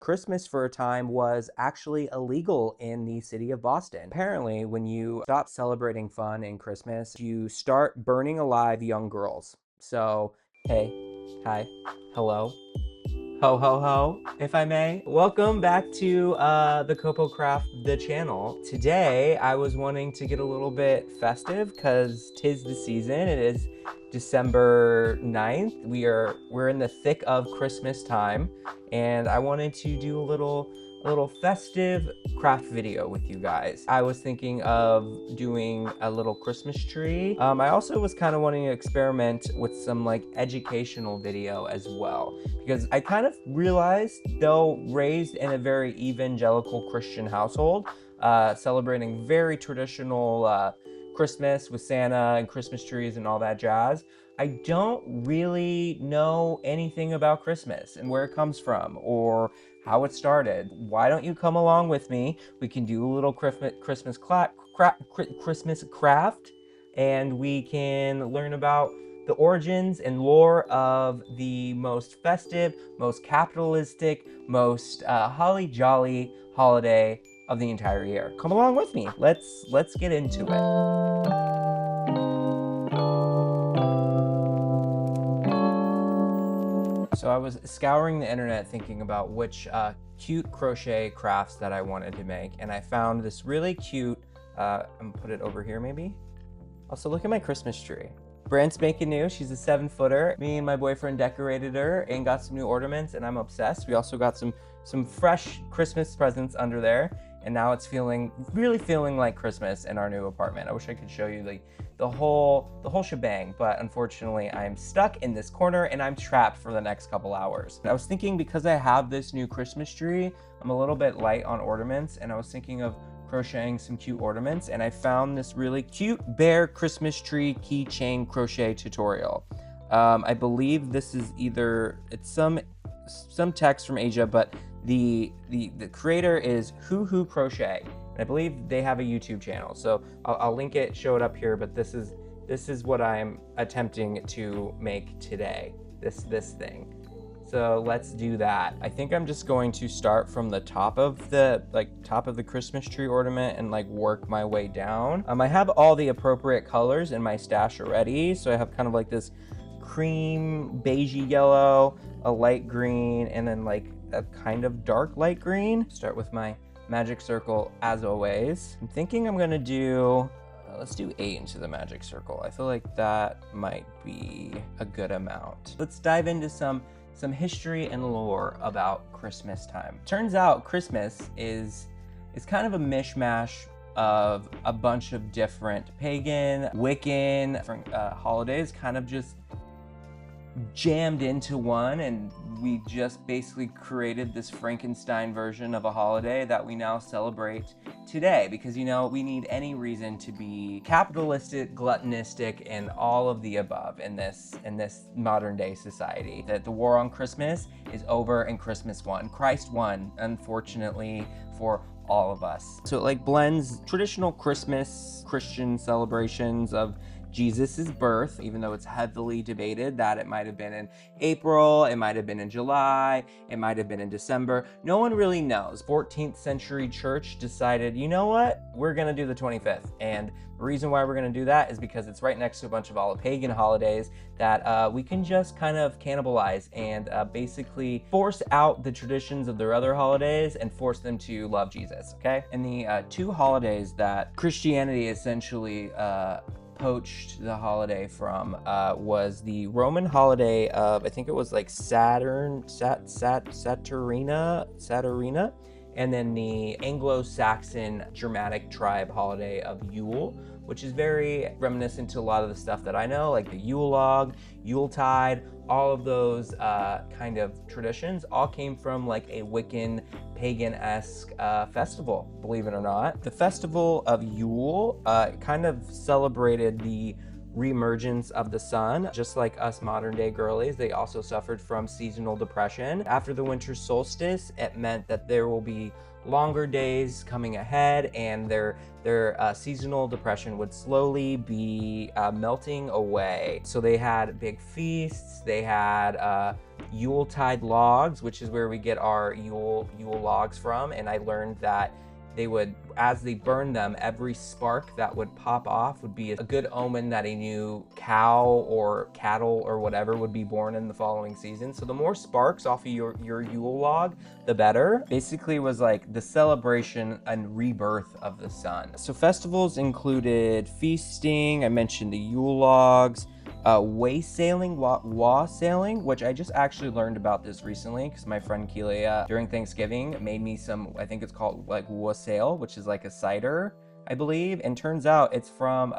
Christmas for a time was actually illegal in the city of Boston. Apparently, when you stop celebrating fun in Christmas, you start burning alive young girls. So, hey, hi, hello, ho ho ho, if I may. Welcome back to the Copo Craft, the channel. Today, I was wanting to get a little bit festive because 'tis the season. It is December 9th. We're in the thick of Christmas time, and I wanted to do a little festive craft video with you guys. I was thinking of doing a little Christmas tree. I also was kind of wanting to experiment with some like educational video as well, because I kind of realized, though raised in a very evangelical Christian household, celebrating very traditional Christmas with Santa and Christmas trees and all that jazz, I don't really know anything about Christmas and where it comes from or how it started. Why don't you come along with me? We can do a little Christmas craft, and we can learn about the origins and lore of the most festive, most capitalistic, most holly jolly holiday of the entire year. Come along with me. Let's get into it. So I was scouring the internet thinking about which cute crochet crafts that I wanted to make, and I found this really cute, I'm gonna put it over here maybe. Also, look at my Christmas tree. Brand spanking new, she's a 7-footer. Me and my boyfriend decorated her and got some new ornaments, and I'm obsessed. We also got some fresh Christmas presents under there, and now it's really feeling like Christmas in our new apartment. I wish I could show you the whole shebang, but unfortunately I'm stuck in this corner and I'm trapped for the next couple hours. I was thinking, because I have this new Christmas tree, I'm a little bit light on ornaments, and I was thinking of crocheting some cute ornaments, and I found this really cute bear Christmas tree keychain crochet tutorial. I believe this is it's some text from Asia, but the creator is Hoo Crochet, and I believe they have a YouTube channel, so I'll link it, show it up here. But this is what I'm attempting to make today, this thing. So let's do that. I think I'm just going to start from the top of the Christmas tree ornament and work my way down. I have all the appropriate colors in my stash already, so I have kind of like this cream beigey yellow, a light green, and then a kind of dark light green. Start with my magic circle as always. I'm thinking I'm gonna do, let's do 8 into the magic circle. I feel like that might be a good amount. Let's dive into some history and lore about Christmas time. Turns out Christmas is kind of a mishmash of a bunch of different pagan, Wiccan, different holidays kind of just jammed into one, and we just basically created this Frankenstein version of a holiday that we now celebrate today, because we need any reason to be capitalistic, gluttonistic, and all of the above in this modern day society. That the war on Christmas is over and Christmas won. Christ won, unfortunately, for all of us. So it blends traditional Christmas Christian celebrations of Jesus's birth, even though it's heavily debated that it might have been in April, it might have been in July, it might have been in December. No one really knows. 14th century church decided, you know what? We're gonna do the 25th. And the reason why we're gonna do that is because it's right next to a bunch of all the pagan holidays that we can just kind of cannibalize and basically force out the traditions of their other holidays and force them to love Jesus, okay? And the two holidays that Christianity essentially poached the holiday from was the Roman holiday of, I think it was Saturnia, and then the Anglo-Saxon Germanic tribe holiday of Yule, which is very reminiscent to a lot of the stuff that I know, like the Yule log, Yuletide. All of those kind of traditions all came from a Wiccan, pagan-esque festival, believe it or not. The festival of Yule kind of celebrated the reemergence of the sun. Just like us modern day girlies, they also suffered from seasonal depression. After the winter solstice, it meant that there will be longer days coming ahead, and their seasonal depression would slowly be melting away. So they had big feasts, they had Yuletide logs, which is where we get our Yule logs from. And I learned that they would, as they burned them, every spark that would pop off would be a good omen that a new cow or cattle or whatever would be born in the following season. So the more sparks off of your Yule log, the better. Basically it was like the celebration and rebirth of the sun. So festivals included feasting, I mentioned the Yule logs, wassailing, wassailing, which I just actually learned about this recently because my friend Kelia during Thanksgiving made me some, I think it's called like wassail, which is like a cider, I believe. And turns out it's from,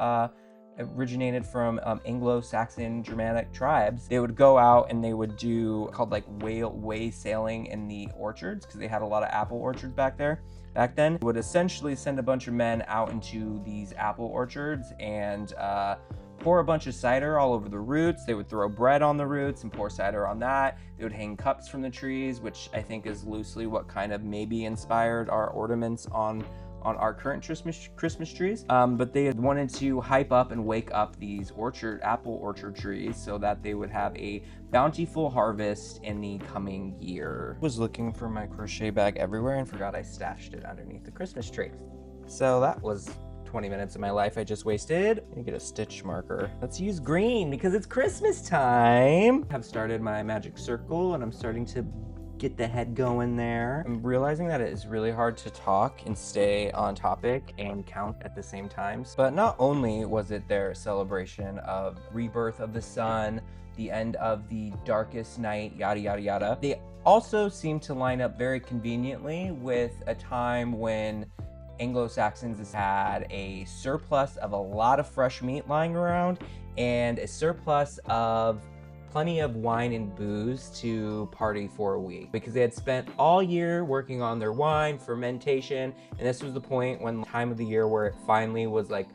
originated from Anglo-Saxon Germanic tribes. They would go out and they would do called like wassailing in the orchards because they had a lot of apple orchards back then. They would essentially send a bunch of men out into these apple orchards and pour a bunch of cider all over the roots. They would throw bread on the roots and pour cider on that. They would hang cups from the trees, which I think is loosely what kind of maybe inspired our ornaments on our current Christmas trees. But they wanted to hype up and wake up these apple orchard trees so that they would have a bountiful harvest in the coming year. I was looking for my crochet bag everywhere and forgot I stashed it underneath the Christmas tree. So that was 20 minutes of my life I just wasted. Let me get a stitch marker. Let's use green because it's Christmas time. I've started my magic circle and I'm starting to get the head going there. I'm realizing that it is really hard to talk and stay on topic and count at the same time. But not only was it their celebration of rebirth of the sun, the end of the darkest night, yada, yada, yada, they also seem to line up very conveniently with a time when Anglo-Saxons has had a surplus of a lot of fresh meat lying around and a surplus of plenty of wine and booze to party for a week because they had spent all year working on their wine, fermentation, and this was the point when time of the year where it finally was like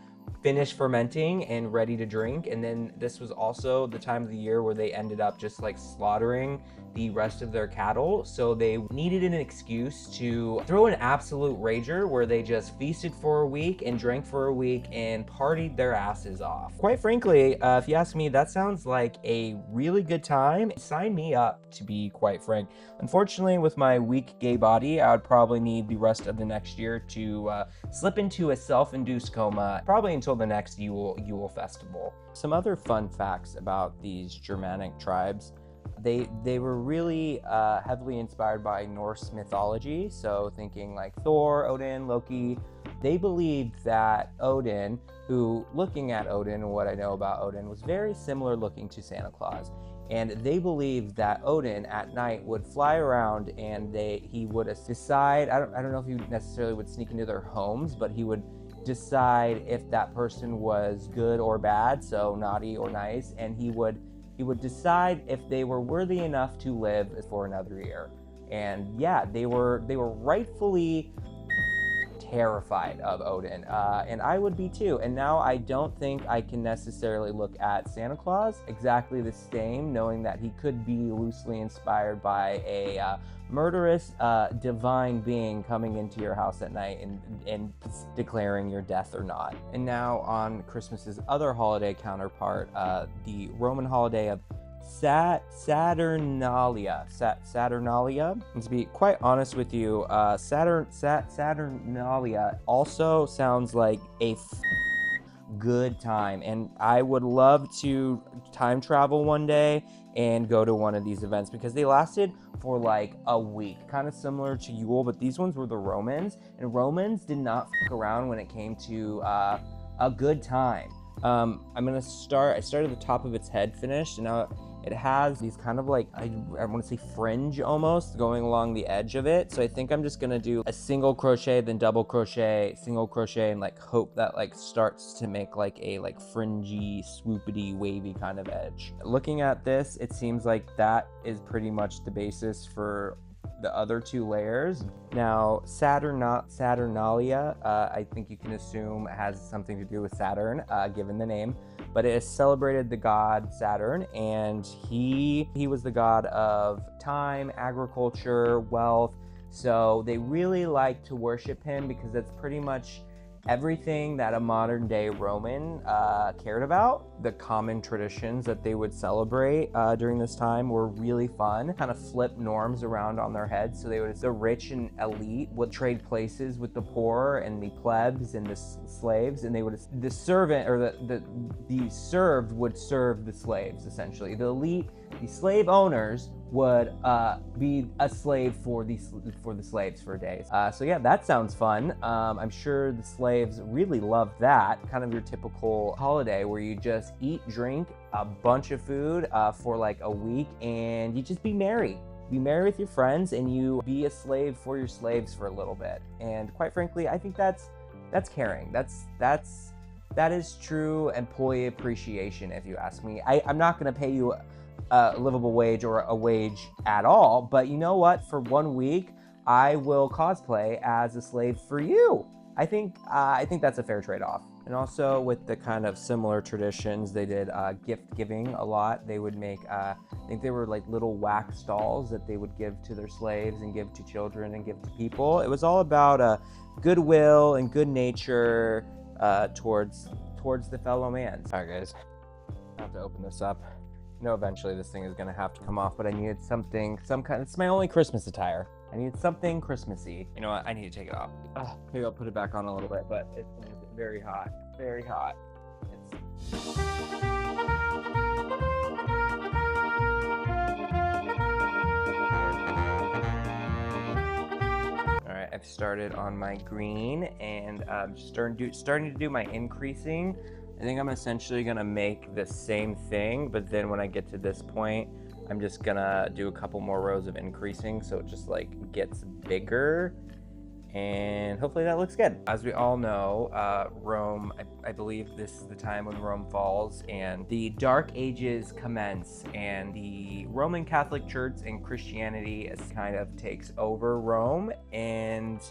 finished fermenting and ready to drink. And then this was also the time of the year where they ended up just like slaughtering the rest of their cattle. So they needed an excuse to throw an absolute rager where they just feasted for a week and drank for a week and partied their asses off. Quite frankly, if you ask me, that sounds like a really good time. Sign me up, to be quite frank. Unfortunately, with my weak gay body, I would probably need the rest of the next year to slip into a self-induced coma, probably until the next Yule festival. Some other fun facts about these Germanic tribes. They were really heavily inspired by Norse mythology, so thinking like Thor, Odin, Loki. They believed that Odin, who, looking at Odin and what I know about Odin, was very similar looking to Santa Claus. And they believed that Odin at night would fly around and he would decide, I don't know if he necessarily would sneak into their homes, but he would decide if that person was good or bad, so naughty or nice, and he would decide if they were worthy enough to live for another year. And yeah, they were rightfully terrified of Odin, and I would be too. And now I don't think I can necessarily look at Santa Claus exactly the same, knowing that he could be loosely inspired by a murderous divine being coming into your house at night and declaring your death or not. And now on Christmas's other holiday counterpart, the Roman holiday of Saturnalia. Saturnalia. And to be quite honest with you, Saturnalia also sounds like a good time, and I would love to time travel one day and go to one of these events because they lasted for like a week, kind of similar to Yule, but these ones were the Romans, and Romans did not f around when it came to a good time. I started at the top of its head finished, and now it has these kind of like, I want to say fringe almost going along the edge of it. So I think I'm just gonna do a single crochet, then double crochet, single crochet, and like hope that like starts to make like a like fringy, swoopity, wavy kind of edge. Looking at this, it seems like that is pretty much the basis for the other two layers. Now, Saturnalia, I think you can assume has something to do with Saturn, given the name, but it has celebrated the god Saturn, and he was the god of time, agriculture, wealth. So they really like to worship him because that's pretty much everything that a modern day Roman cared about. The common traditions that they would celebrate during this time were really fun, kind of flip norms around on their heads. So the rich and elite would trade places with the poor and the plebs and the slaves, and the servant or the served would serve the slaves, essentially. The elite, the slave owners, would be a slave for the slaves for days. So yeah, that sounds fun. I'm sure the slaves really loved that. Kind of your typical holiday where you just eat, drink, a bunch of food for like a week, and you just be merry. Be merry with your friends, and you be a slave for your slaves for a little bit. And quite frankly, I think that's caring. That is true employee appreciation, if you ask me. I'm not going to pay you a livable wage or a wage at all, but you know what? For 1 week, I will cosplay as a slave for you. I think that's a fair trade-off. And also with the kind of similar traditions, they did gift giving a lot. They would make, I think they were like little wax dolls that they would give to their slaves and give to children and give to people. It was all about goodwill and good nature towards the fellow man. All right, guys, I have to open this up. You know, eventually this thing is gonna have to come off, but I needed something, it's my only Christmas attire. I need something Christmassy. You know what? I need to take it off. Maybe I'll put it back on a little bit, but it's very hot. Very hot. All right, I've started on my green, and I'm starting to do my increasing. I think I'm essentially gonna make the same thing, but then when I get to this point, I'm just gonna do a couple more rows of increasing so it just like gets bigger, and hopefully that looks good. As we all know, Rome, I believe this is the time when Rome falls and the Dark Ages commence, and the Roman Catholic Church and Christianity kind of takes over Rome. And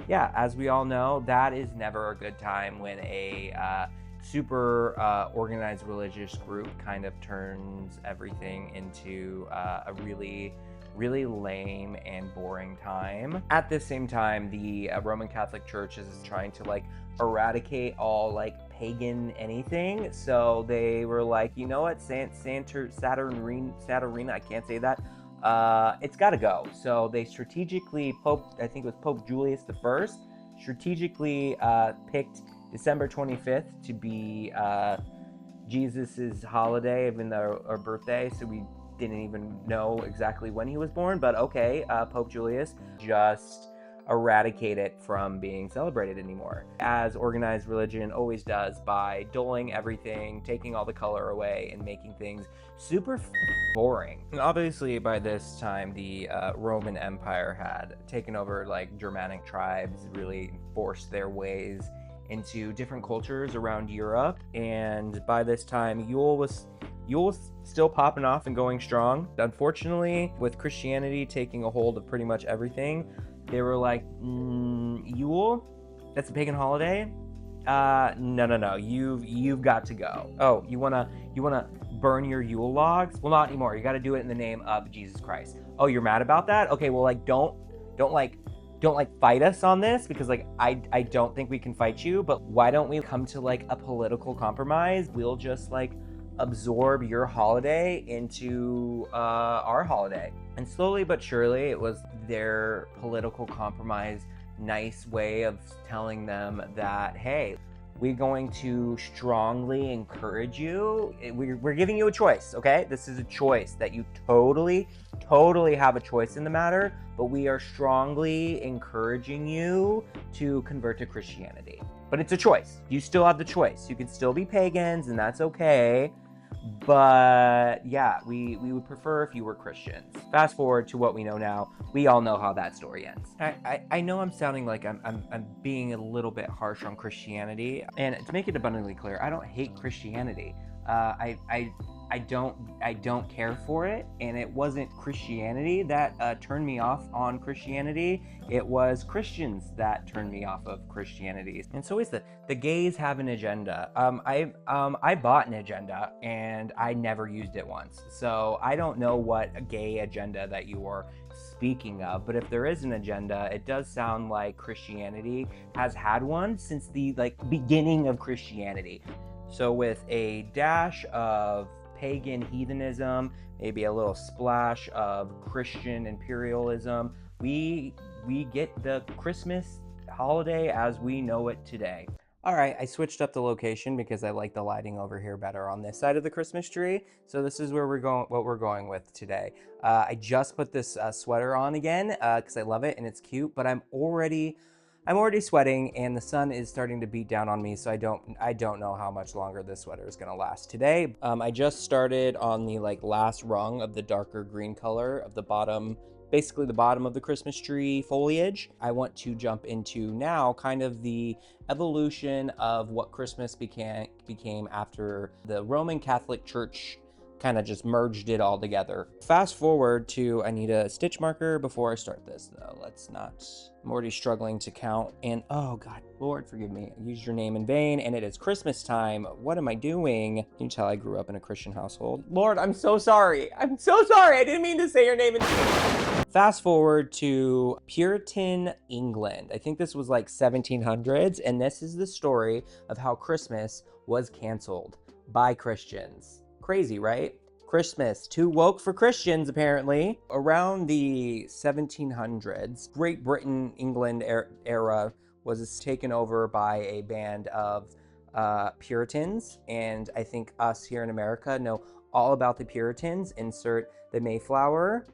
yeah, as we all know, that is never a good time when a super organized religious group kind of turns everything into a really lame and boring time. At the same time, the Roman Catholic Church is trying to like eradicate all like pagan anything. So they were like, you know what, Saturnina, I can't say that. It's got to go. So they strategically, I think it was Pope Julius I, strategically picked December 25th to be Jesus's holiday, even though our birthday, so we didn't even know exactly when he was born. But okay, Pope Julius just eradicate it from being celebrated anymore, as organized religion always does, by dulling everything, taking all the color away, and making things super boring. And obviously by this time, the Roman Empire had taken over like Germanic tribes, really forced their ways into different cultures around Europe, and by this time Yule was still popping off and going strong. Unfortunately, with Christianity taking a hold of pretty much everything, they were like, Yule? That's a pagan holiday? No. You've got to go. Oh, you wanna burn your Yule logs? Well, not anymore. You got to do it in the name of Jesus Christ. Oh, you're mad about that? Okay, well, like don't fight us on this, because like I don't think we can fight you, but why don't we come to like a political compromise? We'll just like absorb your holiday into our holiday. And slowly but surely, it was their political compromise nice way of telling them that, hey, we're going to strongly encourage you. We're giving you a choice, okay? This is a choice that you totally have a choice in the matter, but we are strongly encouraging you to convert to Christianity. But it's a choice. You still have the choice. You can still be pagans, and that's okay. But yeah, we would prefer if you were Christians. Fast forward to what we know now. We all know how that story ends. I know I'm sounding like I'm being a little bit harsh on Christianity, and to make it abundantly clear, I don't hate Christianity. I I don't care for it, and it wasn't Christianity that turned me off on Christianity. It was Christians that turned me off of Christianity. And so is the gays have an agenda. I bought an agenda and I never used it once, so I don't know what a gay agenda that you are speaking of, but if there is an agenda, it does sound like Christianity has had one since the beginning of Christianity. So with a dash of pagan heathenism, maybe a little splash of Christian imperialism, we get the Christmas holiday as we know it today. All right, I switched up the location because I like the lighting over here better on this side of the Christmas tree. So this is where we're going, what we're going with today. I just put this sweater on again because I love it and it's cute, but I'm already sweating and the sun is starting to beat down on me, so I don't know how much longer this sweater is gonna last today. I just started on the last rung of the darker green color of the bottom, basically the bottom of the Christmas tree foliage. I want to jump into now kind of the evolution of what Christmas became after the Roman Catholic Church kind of just merged it all together. Fast forward to, I need a stitch marker before I start this though. Let's not, I'm already struggling to count, and oh God, Lord forgive me, I used your name in vain, and it is Christmas time. What am I doing? You can tell I grew up in a Christian household. Lord, I'm so sorry. I'm so sorry. I didn't mean to say your name in Fast forward to Puritan England. I think this was like 1700s, and this is the story of how Christmas was canceled by Christians. Crazy, right? Christmas, too woke for Christians, apparently. Around the 1700s, Great Britain, England era was taken over by a band of Puritans, and I think us here in America know all about the Puritans. Insert the Mayflower.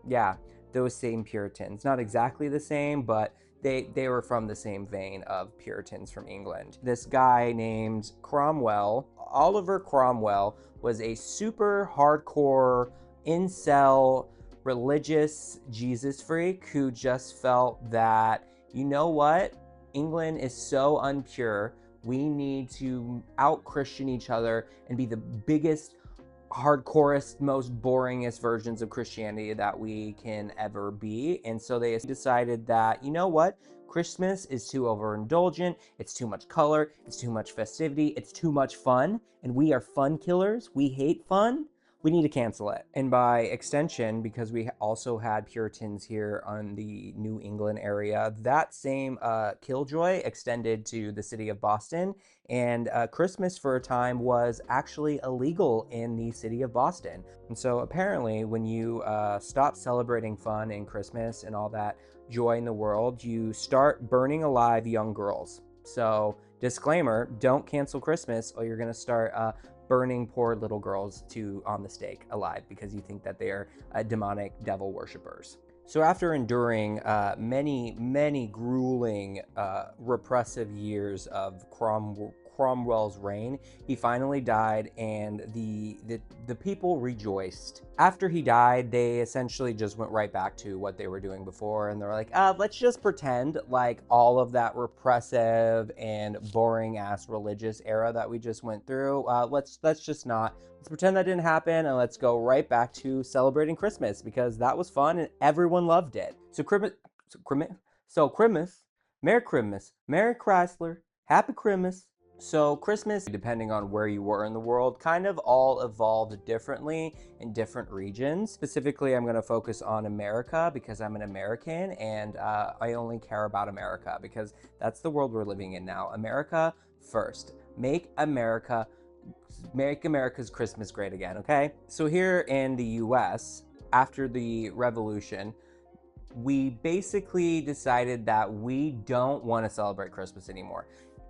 Yeah, those same Puritans. Not exactly the same, but they were from the same vein of Puritans from England. This guy named Cromwell, Oliver Cromwell, was a super hardcore incel religious Jesus freak who just felt that, you know what, England is so unpure, we need to out-Christian each other and be the biggest, hardcorest, most boringest versions of Christianity that we can ever be. And so they decided that, you know what, Christmas is too overindulgent, it's too much color, it's too much festivity, it's too much fun, and we are fun killers, we hate fun, we need to cancel it. And by extension, because we also had Puritans here on the New England area, that same killjoy extended to the city of Boston, and Christmas for a time was actually illegal in the city of Boston. And so apparently when you stop celebrating fun and Christmas and all that joy in the world, you start burning alive young girls. So disclaimer, don't cancel Christmas or you're gonna start burning poor little girls on the stake alive because you think that they're demonic devil worshippers. So after enduring many grueling repressive years of Cromwell's reign, he finally died, and the people rejoiced. After he died, they essentially just went right back to what they were doing before, and they're like, let's just pretend like all of that repressive and boring ass religious era that we just went through, let's pretend that didn't happen, and let's go right back to celebrating Christmas because that was fun and everyone loved it. So Christmas, Merry Christmas, Merry Chrysler, Happy Christmas. So Christmas, depending on where you were in the world, kind of all evolved differently in different regions. Specifically, I'm going to focus on America because I'm an American and I only care about America because that's the world we're living in now. America first. Make America's Christmas great again, okay? So here in the US, after the revolution, we basically decided that we don't want to celebrate Christmas anymore.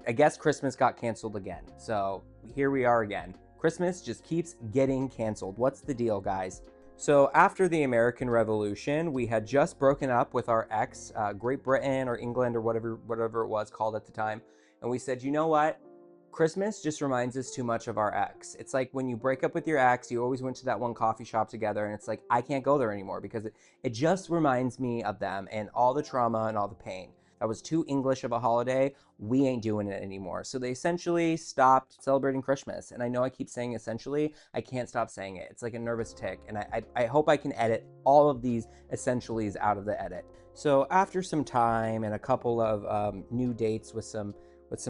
I guess Christmas got canceled again. So here we are again. Christmas just keeps getting canceled. What's the deal, guys? So after the American Revolution, we had just broken up with our ex, Great Britain or England or whatever it was called at the time. And we said, you know what? Christmas just reminds us too much of our ex. It's like when you break up with your ex, you always went to that one coffee shop together, and it's like, I can't go there anymore because it just reminds me of them and all the trauma and all the pain. that was too English of a holiday, we ain't doing it anymore. So they essentially stopped celebrating Christmas. And I know I keep saying essentially, I can't stop saying it. It's like a nervous tick. And I hope I can edit all of these essentiallys out of the edit. So after some time and a couple of new dates with some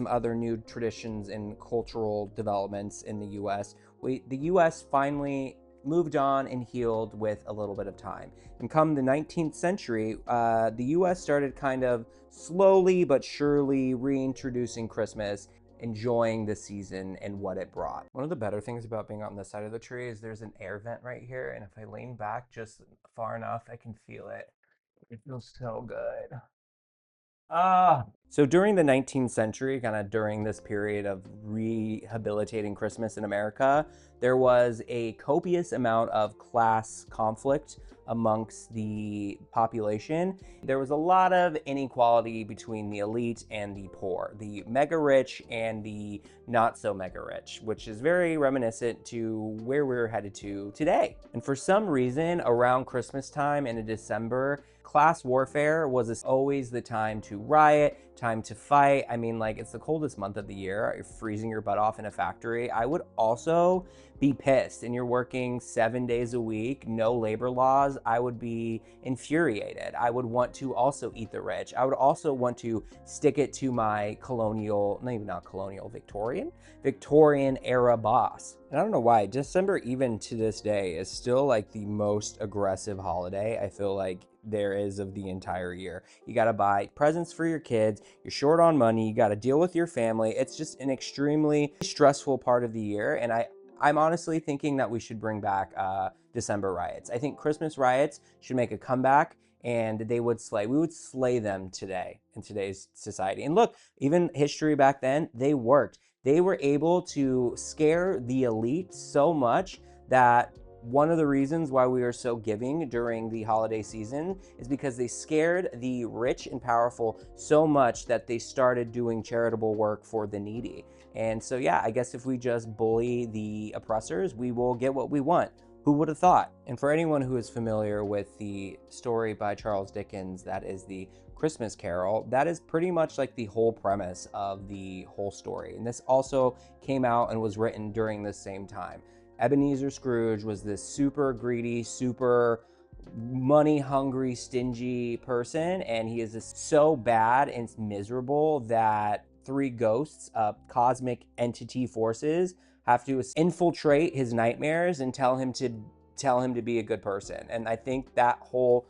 other new traditions and cultural developments in the U.S., the U.S. finally moved on and healed with a little bit of time. And come the 19th century, the U.S. started kind of slowly but surely reintroducing Christmas, enjoying the season and what it brought. One of the better things about being on this side of the tree is there's an air vent right here, and if I lean back just far enough, I can feel it. It feels so good. So during the 19th century, kind of during this period of rehabilitating Christmas in America, there was a copious amount of class conflict amongst the population. There was a lot of inequality between the elite and the poor, the mega rich and the not so mega rich, which is very reminiscent to where we're headed to today. And for some reason, around Christmas time and in December, class warfare was always the time to riot, time to fight. I mean, like, it's the coldest month of the year. You're freezing your butt off in a factory. I would also be pissed, and you're working 7 days a week, no labor laws. I would be infuriated. I would want to also eat the rich. I would also want to stick it to my colonial, maybe not colonial, Victorian era boss. And I don't know why, December, even to this day, is still like the most aggressive holiday I feel like there is of the entire year. You got to buy presents for your kids, you're short on money, you got to deal with your family. It's just an extremely stressful part of the year. And I'm honestly thinking that we should bring back December riots. I think Christmas riots should make a comeback, and we would slay them today in today's society. And look, even history back then, they worked. They were able to scare the elite so much that one of the reasons why we are so giving during the holiday season is because they scared the rich and powerful so much that they started doing charitable work for the needy. And so, yeah, I guess if we just bully the oppressors, we will get what we want. Who would have thought? And for anyone who is familiar with the story by Charles Dickens, that is the Christmas Carol, that is pretty much like the whole premise of the whole story. And this also came out and was written during the same time. Ebenezer Scrooge was this super greedy, super money hungry, stingy person, and he is just so bad and miserable that three ghosts, cosmic entity forces, have to infiltrate his nightmares and tell him to be a good person. And I think that whole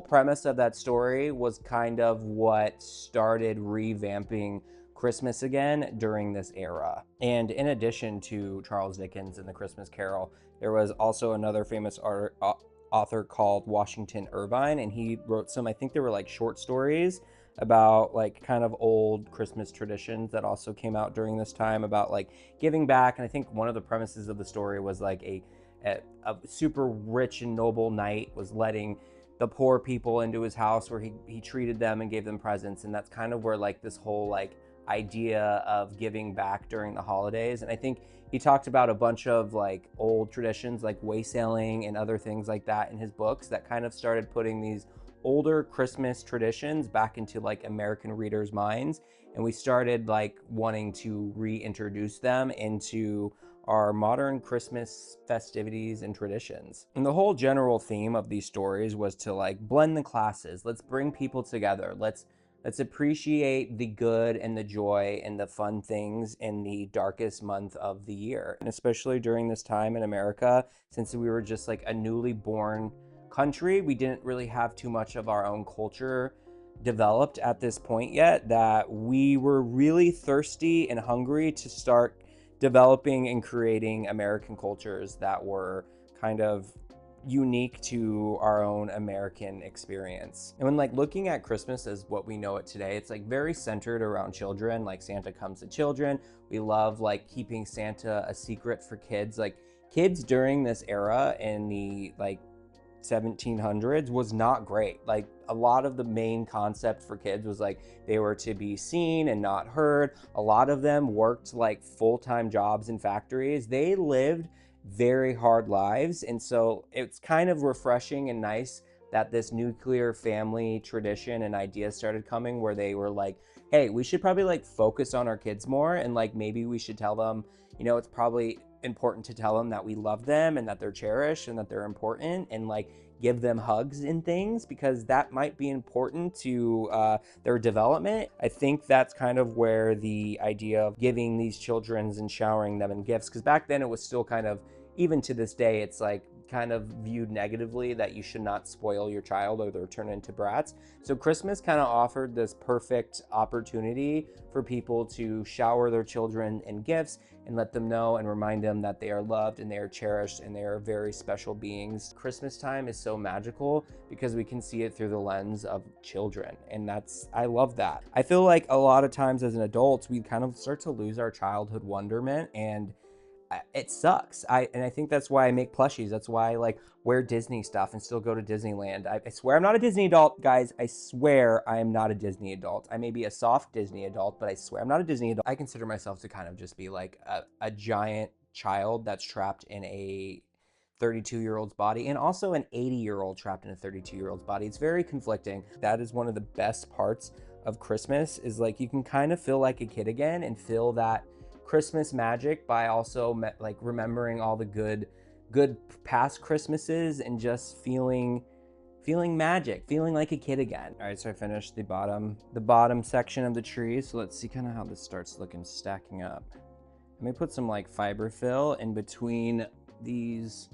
premise of that story was kind of what started revamping Christmas again during this era. And in addition to Charles Dickens and the Christmas Carol, there was also another famous author called Washington Irvine, and he wrote some, I think they were like short stories about like kind of old Christmas traditions that also came out during this time about like giving back. And I think one of the premises of the story was like a super rich and noble knight was letting the poor people into his house where he treated them and gave them presents. And that's kind of where like this whole like idea of giving back during the holidays. And I think he talked about a bunch of like old traditions like wassailing and other things like that in his books that kind of started putting these older Christmas traditions back into like American readers' minds. And we started like wanting to reintroduce them into our modern Christmas festivities and traditions. And the whole general theme of these stories was to like blend the classes. Let's bring people together. Let's appreciate the good and the joy and the fun things in the darkest month of the year. And especially during this time in America, since we were just like a newly born country, we didn't really have too much of our own culture developed at this point yet, that we were really thirsty and hungry to start developing and creating American cultures that were kind of unique to our own American experience. And when like looking at Christmas as what we know it today, it's like very centered around children. Like Santa comes to children. We love like keeping Santa a secret for kids. Like kids during this era in the like 1700s was not great. Like a lot of the main concept for kids was like they were to be seen and not heard. A lot of them worked like full-time jobs in factories. They lived very hard lives, and so it's kind of refreshing and nice that this nuclear family tradition and ideas started coming where they were like, hey, we should probably like focus on our kids more, and like maybe we should tell them, you know, it's probably important to tell them that we love them and that they're cherished and that they're important, and like give them hugs and things, because that might be important to their development. I think that's kind of where the idea of giving these children and showering them in gifts, because back then it was still kind of, even to this day, it's like kind of viewed negatively that you should not spoil your child or they'll turn into brats. So Christmas kind of offered this perfect opportunity for people to shower their children in gifts and let them know and remind them that they are loved and they are cherished and they are very special beings. Christmas time is so magical because we can see it through the lens of children, and I love that. I feel like a lot of times as an adult, we kind of start to lose our childhood wonderment, and it sucks. And I think that's why I make plushies. That's why I like wear Disney stuff and still go to Disneyland. I swear I'm not a Disney adult, guys. I swear I am not a Disney adult. I may be a soft Disney adult, but I swear I'm not a Disney adult. I consider myself to kind of just be like a giant child that's trapped in a 32-year-old's body, and also an 80-year-old trapped in a 32-year-old's body. It's very conflicting. That is one of the best parts of Christmas, is like you can kind of feel like a kid again and feel that Christmas magic by also like remembering all the good past Christmases and just feeling magic, feeling like a kid again. All right, so I finished the bottom section of the tree. So let's see kind of how this starts looking, stacking up. Let me put some like fiber fill in between these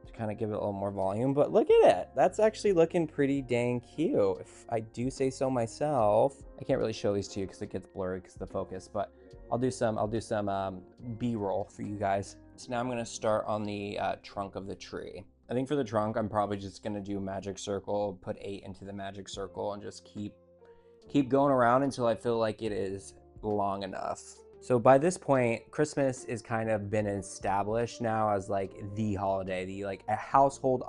to kind of give it a little more volume, but look at it. That's actually looking pretty dang cute, if I do say so myself. I can't really show these to you because it gets blurry because of the focus, but I'll do some B-roll for you guys. So now I'm gonna start on the trunk of the tree. I think for the trunk, I'm probably just gonna do magic circle, put 8 into the magic circle, and just keep going around until I feel like it is long enough. So by this point, Christmas is kind of been established now as like the holiday, a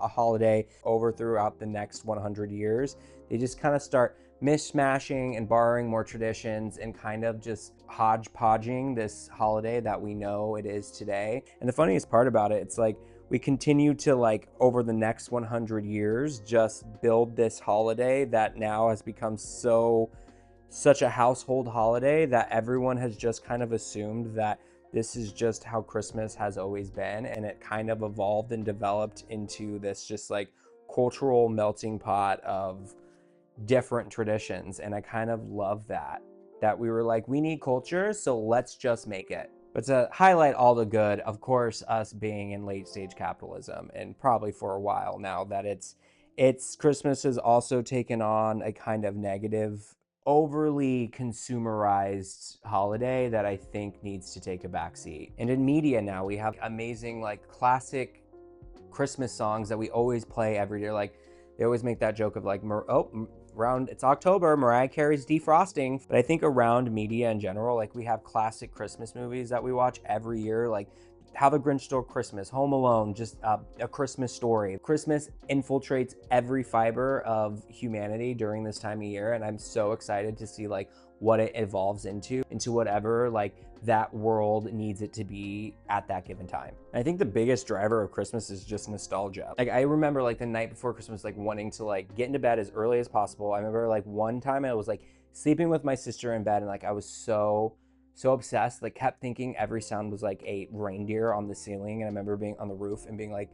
holiday over throughout the next 100 years. They just kind of start mishmashing and borrowing more traditions and kind of just hodgepodging this holiday that we know it is today. And the funniest part about it, it's like we continue to like over the next 100 years just build this holiday that now has become such a household holiday that everyone has just kind of assumed that this is just how Christmas has always been, and it kind of evolved and developed into this just like cultural melting pot of different traditions. And I kind of love that we were like, we need culture, so let's just make it. But to highlight all the good, of course, us being in late stage capitalism, and probably for a while now, that it's Christmas has also taken on a kind of negative, overly consumerized holiday that I think needs to take a backseat. And in media now, we have amazing like classic Christmas songs that we always play every year. Like they always make that joke of like, it's October, Mariah Carey's Defrosting. But I think around media in general, like we have classic Christmas movies that we watch every year, like How the Grinch Stole Christmas, Home Alone, just A Christmas Story. Christmas infiltrates every fiber of humanity during this time of year, and I'm so excited to see like what it evolves into whatever like that world needs it to be at that given time. And I think the biggest driver of Christmas is just nostalgia. Like I remember like the night before Christmas, like wanting to like get into bed as early as possible. I remember like one time I was like sleeping with my sister in bed, and like I was so obsessed, like kept thinking every sound was like a reindeer on the ceiling. And I remember being on the roof and being like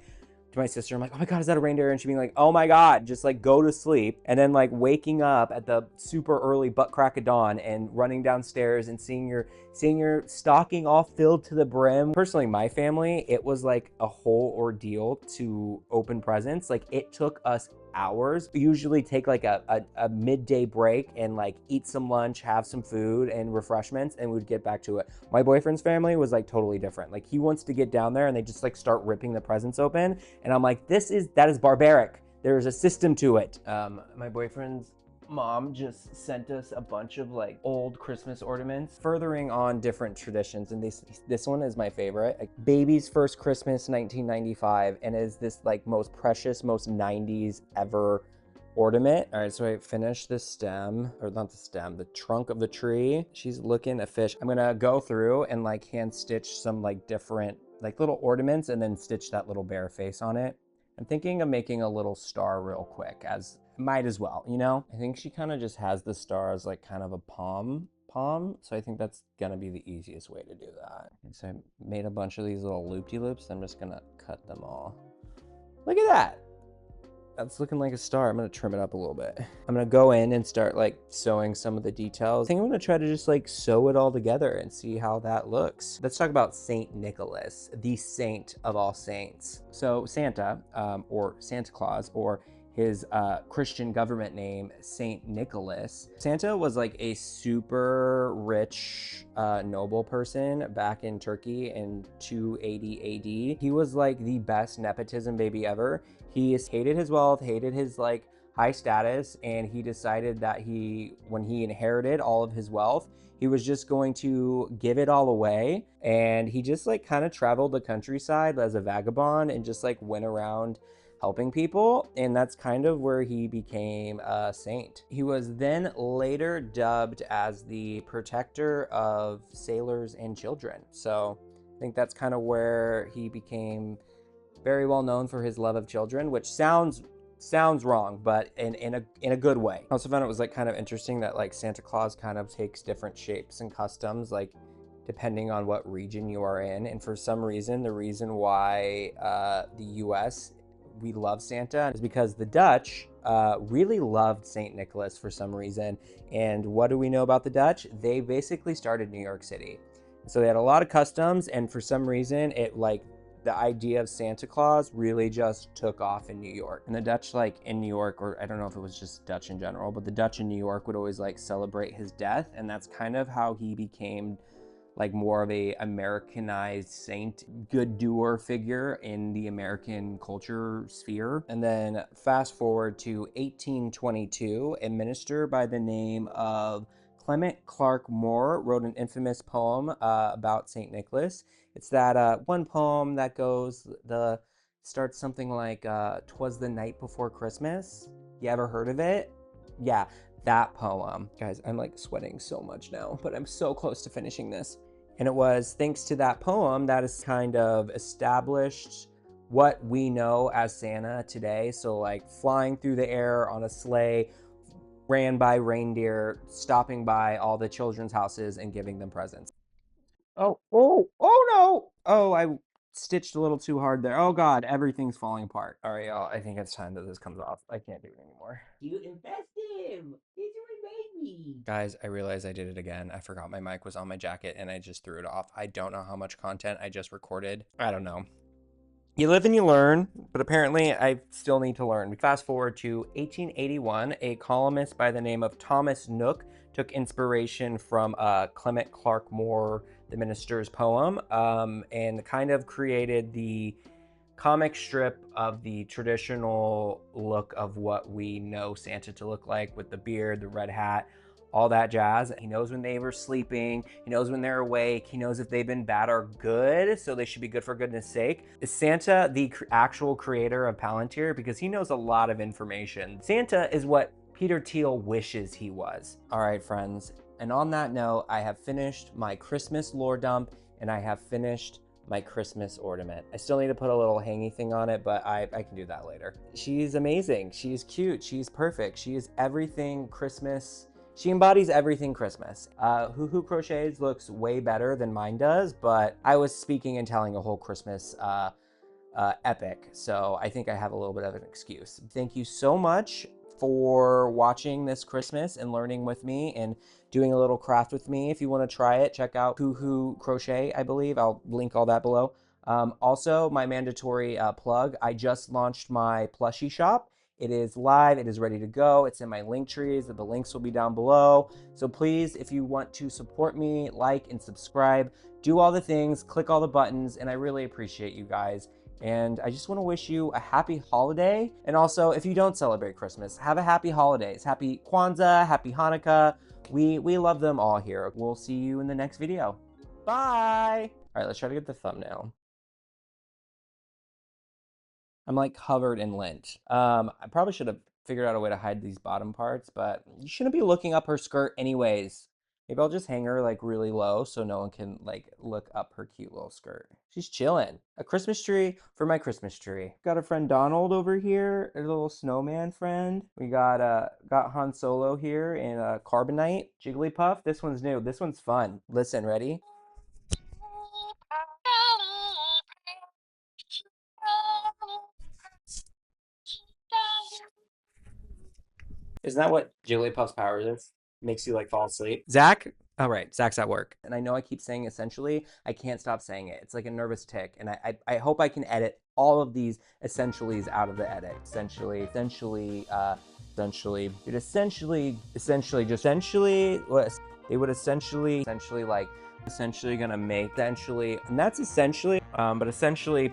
to my sister, I'm like, oh my God, is that a reindeer? And she being like, oh my God, just like go to sleep. And then like waking up at the super early butt crack of dawn and running downstairs and seeing your stocking all filled to the brim. Personally, my family, it was like a whole ordeal to open presents. Like it took us hours. We usually take like a midday break and like eat some lunch, have some food and refreshments, and we'd get back to it. My boyfriend's family was like totally different. Like he wants to get down there and they just like start ripping the presents open. And I'm like, that is barbaric. There's a system to it. My boyfriend's mom just sent us a bunch of like old Christmas ornaments, furthering on different traditions. And this one is my favorite. Like, Baby's First Christmas 1995, and is this like most precious, most 90s ever ornament. All right, so I finished the stem, or not the stem, the trunk of the tree. She's looking a fish. I'm gonna go through and like hand stitch some like different like little ornaments and then stitch that little bear face on it. I'm thinking of making a little star real quick, as might as well, you know? I think she kind of just has the star as like kind of a palm. So I think that's gonna be the easiest way to do that. And so I made a bunch of these little loop-de-loops. I'm just gonna cut them all. Look at that. That's looking like a star. I'm gonna trim it up a little bit. I'm gonna go in and start like sewing some of the details. I think I'm gonna try to just like sew it all together and see how that looks. Let's talk about Saint Nicholas, the saint of all saints. So Santa, or Santa Claus, or his Christian government name, Saint Nicholas. Santa was like a super rich noble person back in Turkey in 280 AD. He was like the best nepotism baby ever. He hated his wealth, hated his like high status, and he decided that when he inherited all of his wealth, he was just going to give it all away. And he just like kind of traveled the countryside as a vagabond and just like went around helping people, and that's kind of where he became a saint. He was then later dubbed as the protector of sailors and children. So I think that's kind of where he became very well known for his love of children, which sounds wrong, but in a good way. I also found it was like kind of interesting that like Santa Claus kind of takes different shapes and customs, like depending on what region you are in. And for some reason, the reason why the US, we love Santa, is because the Dutch really loved Saint Nicholas for some reason. And what do we know about the Dutch? They basically started New York City. So they had a lot of customs, and for some reason, it like the idea of Santa Claus really just took off in New York. And the Dutch, like in New York, or I don't know if it was just Dutch in general, but the Dutch in New York would always like celebrate his death. And that's kind of how he became like more of a Americanized saint, good doer figure in the American culture sphere. And then fast forward to 1822, a minister by the name of Clement Clark Moore wrote an infamous poem about Saint Nicholas. It's that one poem that starts something like, "'Twas the night before Christmas." You ever heard of it? Yeah, that poem. Guys, I'm like sweating so much now, but I'm so close to finishing this. And it was thanks to that poem that has kind of established what we know as Santa today. So like flying through the air on a sleigh, ran by reindeer, stopping by all the children's houses and giving them presents. Oh no! Oh, I stitched a little too hard there. Oh God, everything's falling apart. All right, y'all, I think it's time that this comes off. I can't do it anymore. Cute and festive. It's my baby. Guys, I realized I did it again. I forgot my mic was on my jacket and I just threw it off. I don't know how much content I just recorded. I don't know. You live and you learn, but apparently I still need to learn. Fast forward to 1881, a columnist by the name of Thomas Nook took inspiration from Clement Clark Moore, the minister's poem, and kind of created the comic strip of the traditional look of what we know Santa to look like, with the beard, the red hat, all that jazz. He knows when they were sleeping, he knows when they're awake, he knows if they've been bad or good, so they should be good for goodness sake. Is Santa the actual creator of Palantir? Because he knows a lot of information. Santa is what Peter Thiel wishes he was. All right, friends. And on that note, I have finished my Christmas lore dump, and I have finished my Christmas ornament. I still need to put a little hangy thing on it, but I can do that later. She's amazing. She's cute. She's perfect. She is everything Christmas. She embodies everything Christmas. Hoo Crochets looks way better than mine does, but I was speaking and telling a whole Christmas epic, so I think I have a little bit of an excuse. Thank you so much for watching this Christmas and learning with me and doing a little craft with me. If you want to try it, check out Hoo Crochet, I believe. I'll link all that below. Also, my mandatory plug, I just launched my plushie shop. It is live, it is ready to go. It's in my link trees, the links will be down below. So please, if you want to support me, like and subscribe, do all the things, click all the buttons, and I really appreciate you guys. And I just want to wish you a happy holiday. And also, if you don't celebrate Christmas, have a happy holidays. Happy Kwanzaa, happy Hanukkah. We love them all here. We'll see you in the next video. Bye. All right, let's try to get the thumbnail. I'm like covered in lint. I probably should have figured out a way to hide these bottom parts, but you shouldn't be looking up her skirt anyways. Maybe I'll just hang her like really low so no one can like look up her cute little skirt. She's chilling. A Christmas tree for my Christmas tree. Got a friend Donald over here, a little snowman friend. We got Han Solo here in Carbonite. Jigglypuff. This one's new. This one's fun. Listen, ready? Isn't that what Jigglypuff's powers is? Makes you like fall asleep. Zach? All right, Zach's at work. And I know I keep saying essentially, I can't stop saying it. It's like a nervous tick. And I hope I can edit all of these essentiallys out of the edit. Essentially, what they would essentially like, essentially gonna make, essentially, and that's essentially, but essentially